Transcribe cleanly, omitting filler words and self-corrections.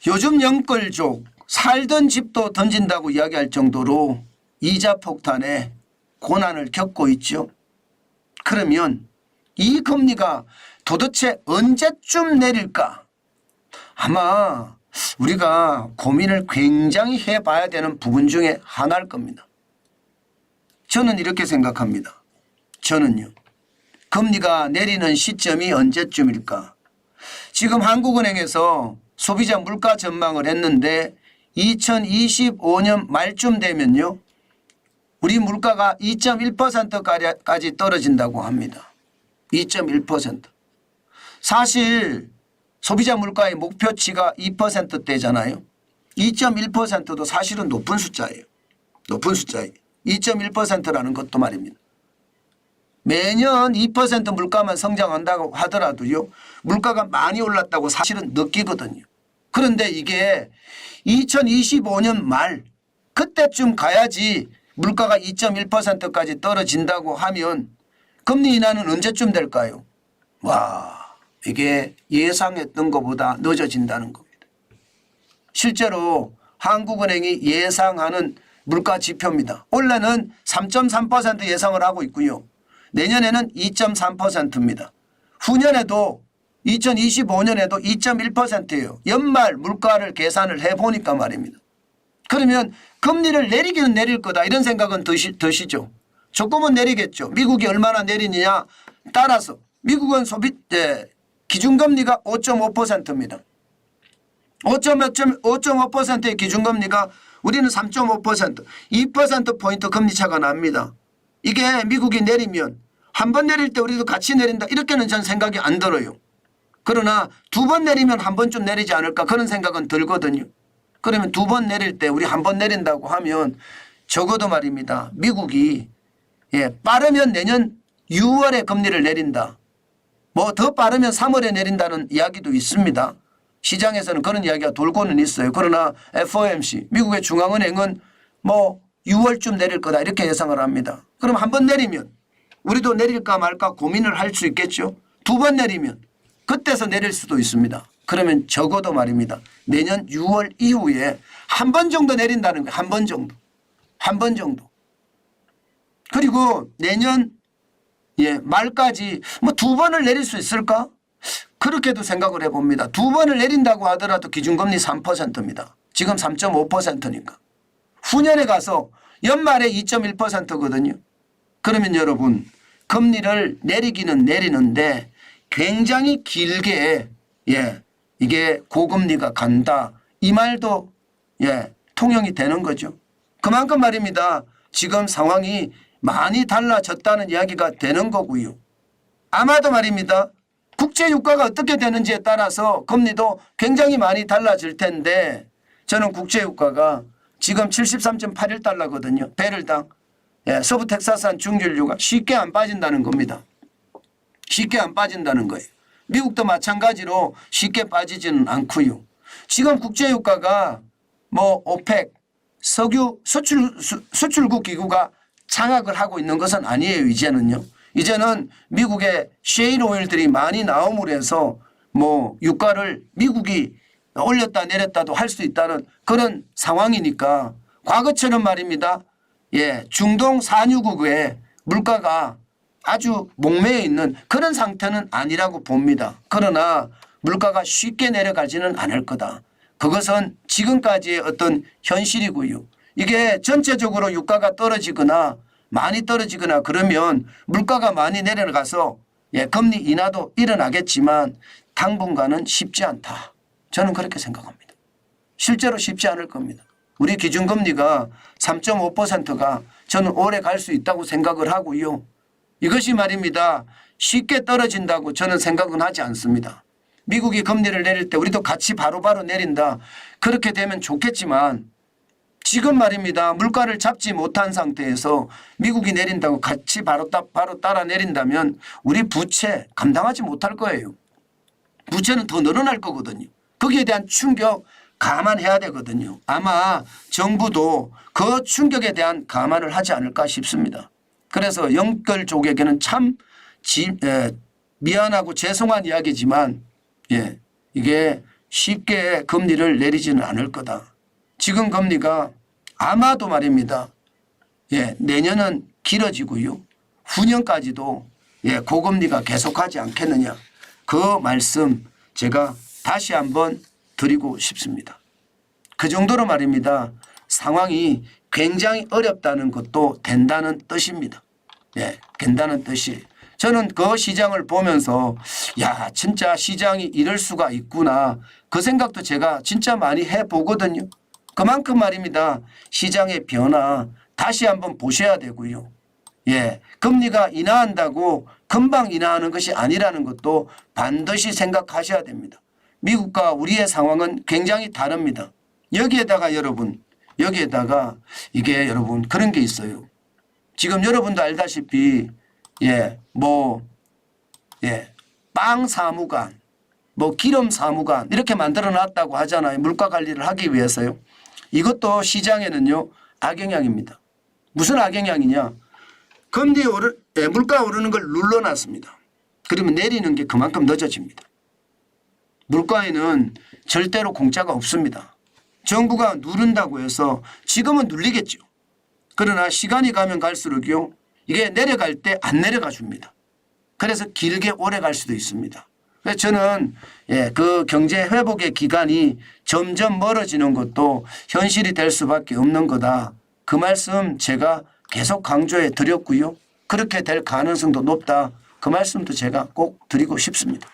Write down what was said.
요즘 영끌족 살던 집도 던진다고 이야기할 정도로 이자 폭탄에 고난을 겪고 있죠. 그러면 이 금리가 도대체 언제쯤 내릴까? 아마 우리가 고민을 굉장히 해봐야 되는 부분 중에 하나일 겁니다. 저는 이렇게 생각합니다. 저는요. 금리가 내리는 시점이 언제쯤일까? 지금 한국은행에서 소비자 물가 전망을 했는데 2025년 말쯤 되면요. 우리 물가가 2.1%까지 떨어진다고 합니다. 2.1%. 사실 소비자 물가의 목표치가 2%대잖아요. 2.1%도 사실은 높은 숫자예요. 높은 숫자예요. 2.1%라는 것도 말입니다. 매년 2% 물가만 성장한다고 하더라도요. 물가가 많이 올랐다고 사실은 느끼거든요. 그런데 이게 2025년 말 그때쯤 가야지 물가가 2.1%까지 떨어진다고 하면 금리 인하는 언제쯤 될까요? 와, 이게 예상했던 것보다 늦어진다는 겁니다. 실제로 한국은행이 예상하는 물가 지표입니다. 올해는 3.3% 예상을 하고 있고요. 내년에는 2.3%입니다. 후년에도 2025년에도 2.1%예요. 연말 물가를 계산을 해보니까 말입니다. 그러면 금리를 내리기는 내릴 거다 이런 생각은 드시죠. 조금은 내리겠죠. 미국이 얼마나 내리느냐 따라서 미국은 기준금리가 5.5%입니다. 5.5%의 기준금리가 우리는 3.5% 2%포인트 금리차가 납니다. 이게 미국이 내리면 한 번 내릴 때 우리도 같이 내린다 이렇게는 전 생각이 안 들어요. 그러나 두 번 내리면 한 번쯤 내리지 않을까 그런 생각은 들거든요. 그러면 두 번 내릴 때 우리 한 번 내린다고 하면 적어도 말입니다. 미국이 빠르면 내년 6월에 금리를 내린다. 뭐 더 빠르면 3월에 내린다는 이야기도 있습니다. 시장에서는 그런 이야기가 돌고는 있어요. 그러나 FOMC 미국의 중앙은행은 뭐 6월쯤 내릴 거다 이렇게 예상을 합니다. 그럼 한 번 내리면 우리도 내릴까 말까 고민을 할 수 있겠죠. 두 번 내리면 그때서 내릴 수도 있습니다. 그러면 적어도 말입니다. 내년 6월 이후에 한 번 정도 내린다는 거예요. 한 번 정도. 한 번 정도. 그리고 내년 말까지 뭐 두 번을 내릴 수 있을까? 그렇게도 생각을 해봅니다. 두 번을 내린다고 하더라도 기준금리 3%입니다. 지금 3.5%니까. 후년에 가서 연말에 2.1%거든요. 그러면 여러분 금리를 내리기는 내리는데 굉장히 길게 이게 고금리가 간다. 이 말도 통용이 되는 거죠. 그만큼 말입니다. 지금 상황이 많이 달라졌다는 이야기가 되는 거고요. 아마도 말입니다. 국제유가가 어떻게 되는지에 따라서 금리도 굉장히 많이 달라질 텐데 저는 국제유가가 지금 73.81달러거든요. 배럴당. 서부 텍사스산 중진유가 쉽게 안 빠진다는 겁니다. 쉽게 안 빠진다는 거예요. 미국도 마찬가지로 쉽게 빠지지는 않고요. 지금 국제유가가 뭐 오펙 석유 수출국 기구가 장악을 하고 있는 것은 아니에요. 이제는요. 이제는 미국의 셰일 오일들이 많이 나옴으로 해서 뭐 유가를 미국이 올렸다 내렸다도 할 수 있다는 그런 상황이니까 과거처럼 말입니다. 중동 산유국의 물가가 아주 목매여 있는 그런 상태는 아니라고 봅니다. 그러나 물가가 쉽게 내려가지는 않을 거다. 그것은 지금까지의 어떤 현실이고요. 이게 전체적으로 유가가 떨어지거나 많이 떨어지거나 그러면 물가가 많이 내려가서 금리 인하도 일어나겠지만 당분간은 쉽지 않다. 저는 그렇게 생각합니다. 실제로 쉽지 않을 겁니다. 우리 기준금리가 3.5%가 저는 오래 갈 수 있다고 생각을 하고요. 이것이 말입니다. 쉽게 떨어진다고 저는 생각은 하지 않습니다. 미국이 금리를 내릴 때 우리도 같이 바로바로 내린다. 그렇게 되면 좋겠지만 지금 말입니다. 물가를 잡지 못한 상태에서 미국이 내린다고 같이 바로 따라 내린다면 우리 부채 감당하지 못할 거예요. 부채는 더 늘어날 거거든요. 거기에 대한 충격 감안해야 되거든요. 아마 정부도 그 충격에 대한 감안을 하지 않을까 싶습니다. 그래서 영끌족에게는 참 미안하고 죄송한 이야기지만 이게 쉽게 금리를 내리지는 않을 거다. 지금 금리가 아마도 말입니다. 예, 내년은 길어지고요. 후년까지도 예, 고금리가 계속하지 않겠느냐. 그 말씀 제가 다시 한번 드리고 싶습니다. 그 정도로 말입니다. 상황이 굉장히 어렵다는 것도 된다는 뜻입니다. 예, 된다는 뜻이. 저는 그 시장을 보면서 야, 진짜 시장이 이럴 수가 있구나. 그 생각도 제가 진짜 많이 해보거든요. 그만큼 말입니다. 시장의 변화 다시 한번 보셔야 되고요. 예, 금리가 인하한다고 금방 인하하는 것이 아니라는 것도 반드시 생각하셔야 됩니다. 미국과 우리의 상황은 굉장히 다릅니다. 여기에다가 여러분, 여기에다가 이게 여러분 그런 게 있어요. 지금 여러분도 알다시피 빵 사무관, 기름 사무관 이렇게 만들어 놨다고 하잖아요. 물가 관리를 하기 위해서요. 이것도 시장에는요 악영향입니다. 무슨 악영향이냐? 물가 오르는 걸 눌러놨습니다. 그러면 내리는 게 그만큼 늦어집니다. 물가에는 절대로 공짜가 없습니다. 정부가 누른다고 해서 지금은 눌리겠죠. 그러나 시간이 가면 갈수록요 이게 내려갈 때 안 내려가 줍니다. 그래서 길게 오래 갈 수도 있습니다. 그래서 저는 그 경제 회복의 기간이 점점 멀어지는 것도 현실이 될 수밖에 없는 거다. 그 말씀 제가 계속 강조해 드렸고요. 그렇게 될 가능성도 높다. 그 말씀도 제가 꼭 드리고 싶습니다.